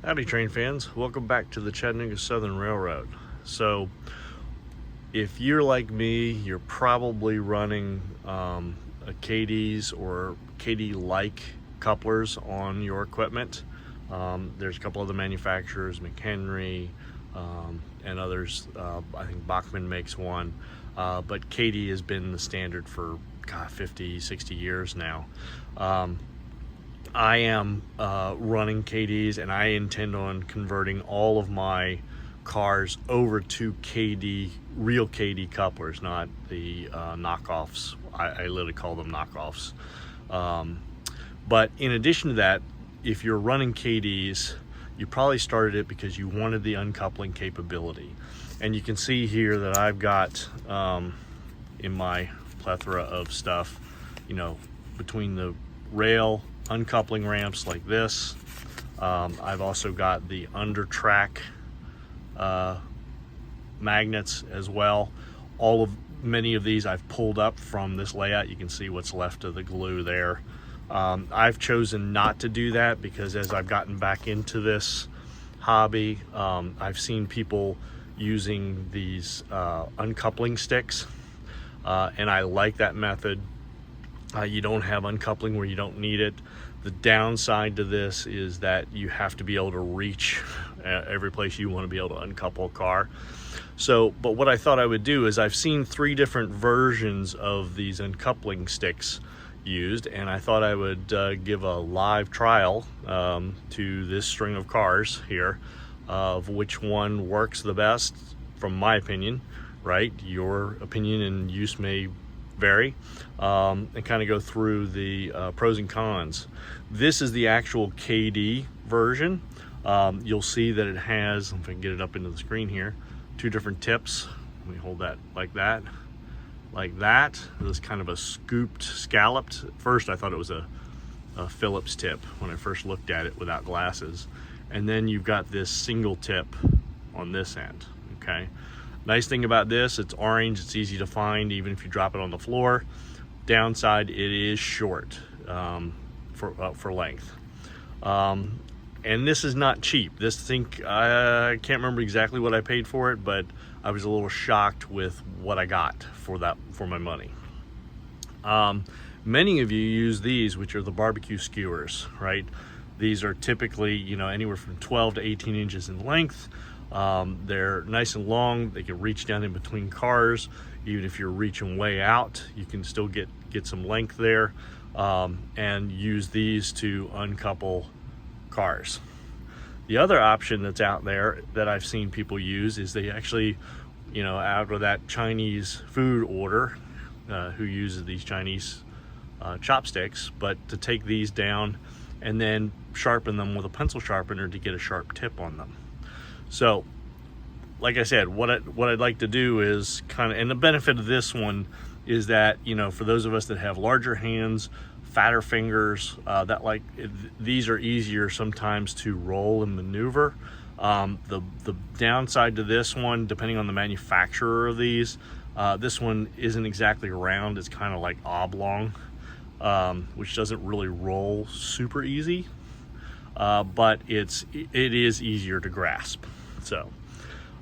Howdy train fans, welcome back to the Chattanooga Southern Railroad. So if you're like me, you're probably running a KDs or KD-like couplers on your equipment. There's a couple other manufacturers, McHenry and others. I think Bachman makes one, but KD has been the standard for 50, 60 years now. I am running KDs, and I intend on converting all of my cars over to KD, real KD couplers, not the knockoffs. I literally call them knockoffs. But in addition to that, if you're running KDs, you probably started it because you wanted the uncoupling capability. And you can see here that I've got in my plethora of stuff, you know, between the rail uncoupling ramps like this. I've also got the under track magnets as well. Many of these I've pulled up from this layout. You can see what's left of the glue there. I've chosen not to do that because as I've gotten back into this hobby, I've seen people using these uncoupling sticks, and I like that method. You don't have uncoupling where you don't need it. The downside to this is that you have to be able to reach every place you want to be able to uncouple a car. So, but what I thought I would do is I've seen 3 different versions of these uncoupling sticks used, and I thought I would give a live trial to this string of cars here of which one works the best from my opinion, right? Your opinion and use may vary, and kind of go through the pros and cons. This is the actual KD version. You'll see that it has, if I can get it up into the screen here, 2 different tips. Let me hold that like that, like that. This kind of a scooped, scalloped. At first I thought it was a Phillips tip when I first looked at it without glasses. And then you've got this single tip on this end, okay? Nice thing about this, it's orange, it's easy to find even if you drop it on the floor. Downside, it is short for length. And this is not cheap. This thing, I can't remember exactly what I paid for it, but I was a little shocked with what I got for my money. Many of you use these, which are the barbecue skewers, right? These are typically, you know, anywhere from 12 to 18 inches in length. They're nice and long. They can reach down in between cars. Even if you're reaching way out, you can still get some length there, and use these to uncouple cars. The other option that's out there that I've seen people use is they actually, you know, out of that Chinese food order, who uses these Chinese chopsticks, but to take these down and then sharpen them with a pencil sharpener to get a sharp tip on them. So, like I said, what I'd like to do is kind of, and the benefit of this one is that, you know, for those of us that have larger hands, fatter fingers, these are easier sometimes to roll and maneuver. The downside to this one, depending on the manufacturer of these, this one isn't exactly round. It's kind of like oblong, which doesn't really roll super easy, but it is easier to grasp. So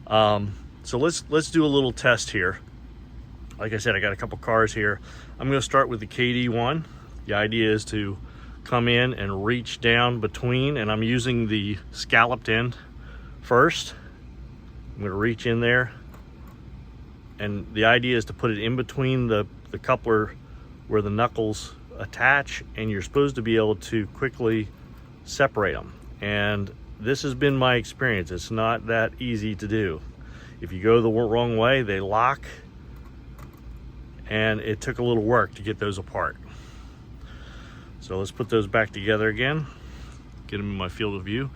let's do a little test here. Like I said, I got a couple cars here. I'm going to start with the KD one. The idea is to come in and reach down between, and I'm using the scalloped end first. I'm going to reach in there, and the idea is to put it in between the coupler where the knuckles attach, and you're supposed to be able to quickly separate them. And this has been my experience. It's not that easy to do. If you go the wrong way, they lock, and it took a little work to get those apart. So let's put those back together again, get them in my field of view.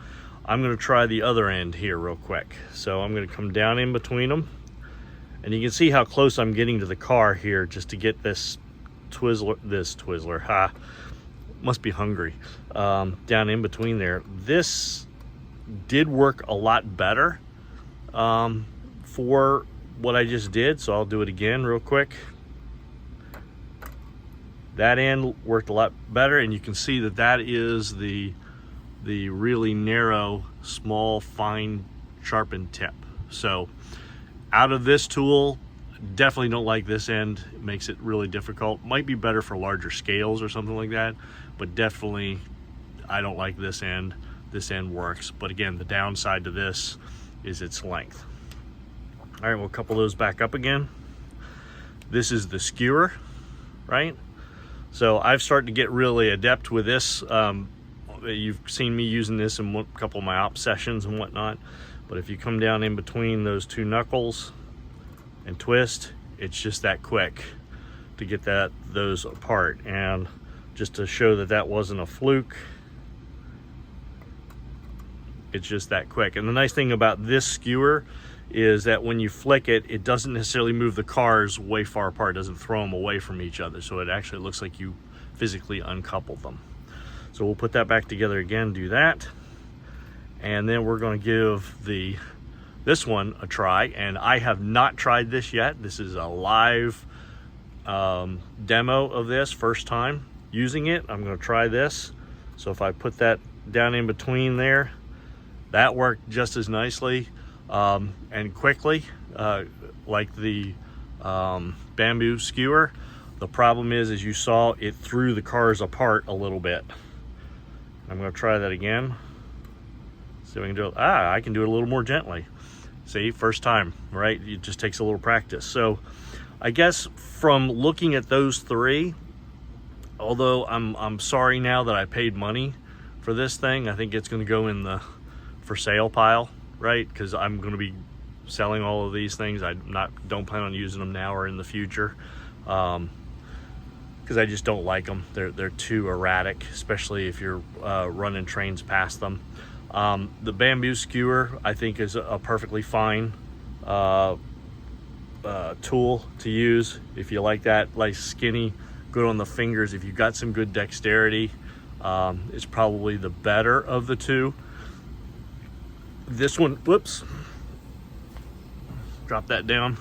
I'm going to try the other end here real quick. So I'm going to come down in between them, and you can see how close I'm getting to the car here just to get this Twizzler, must be hungry, down in between there. This did work a lot better for what I just did, so I'll do it again real quick. That end worked a lot better, and you can see that is the the really narrow, small, fine, sharpened tip. So out of this tool, definitely don't like this end. It makes it really difficult. Might be better for larger scales or something like that, but definitely I don't like this end. This end works, but again, the downside to this is its length. All right, we'll couple those back up again. This is the skewer, right? So I've started to get really adept with this. You've seen me using this in a couple of my op sessions and whatnot, but if you come down in between those two knuckles and twist, it's just that quick to get those apart. And just to show that that wasn't a fluke, it's just that quick. And the nice thing about this skewer is that when you flick it, it doesn't necessarily move the cars way far apart. It doesn't throw them away from each other. So it actually looks like you physically uncoupled them. So we'll put that back together again, do that. And then we're gonna give this one a try. And I have not tried this yet. This is a live demo of this, first time using it. I'm gonna try this. So if I put that down in between there, that worked just as nicely and quickly like the bamboo skewer. The problem is, as you saw, it threw the cars apart a little bit. I'm going to try that again. See if we can do it. I can do it a little more gently. See, first time, right? It just takes a little practice. So I guess from looking at those three, although I'm sorry now that I paid money for this thing, I think it's going to go in the for sale pile, right? Because I'm going to be selling all of these things. I don't plan on using them now or in the future, because I just don't like them. They're too erratic, especially if you're running trains past them. The bamboo skewer, I think, is a perfectly fine tool to use if you like that, like skinny, good on the fingers. If you've got some good dexterity, it's probably the better of the two. This one, whoops, drop that down.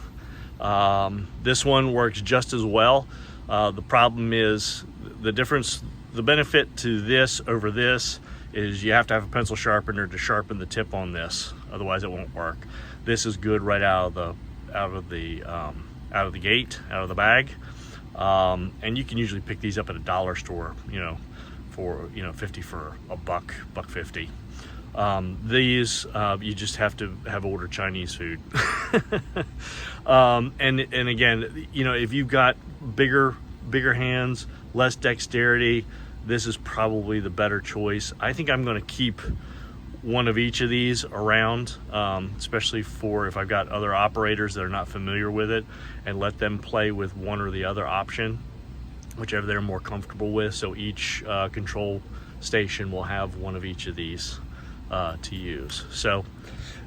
This one works just as well. The problem is the difference, the benefit to this over this is you have to have a pencil sharpener to sharpen the tip on this, otherwise it won't work. This is good right out of the gate, out of the bag. And you can usually pick these up at a dollar store, for 50 for a $1.50. These you just have to have ordered Chinese food. And again, if you've got bigger hands, less dexterity, this is probably the better choice. I think I'm going to keep one of each of these around, especially for if I've got other operators that are not familiar with it, and let them play with one or the other option, whichever they're more comfortable with. So each control station will have one of each of these to use. So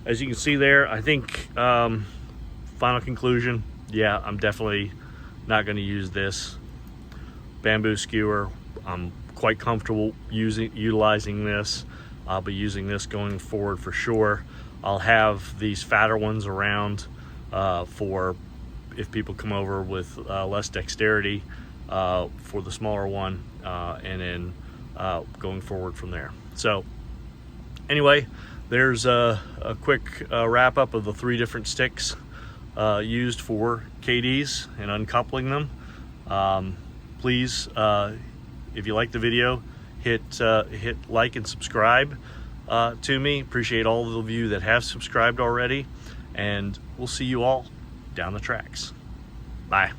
as you can see there, I think final conclusion, yeah, I'm definitely not going to use this bamboo skewer. I'm quite comfortable utilizing this. I'll be using this going forward for sure. I'll have these fatter ones around for if people come over with less dexterity for the smaller one, and then going forward from there. So anyway, there's a quick wrap up of the 3 different sticks used for KDs and uncoupling them. Please, if you like the video, hit like and subscribe to me. Appreciate all of you that have subscribed already, and we'll see you all down the tracks. Bye.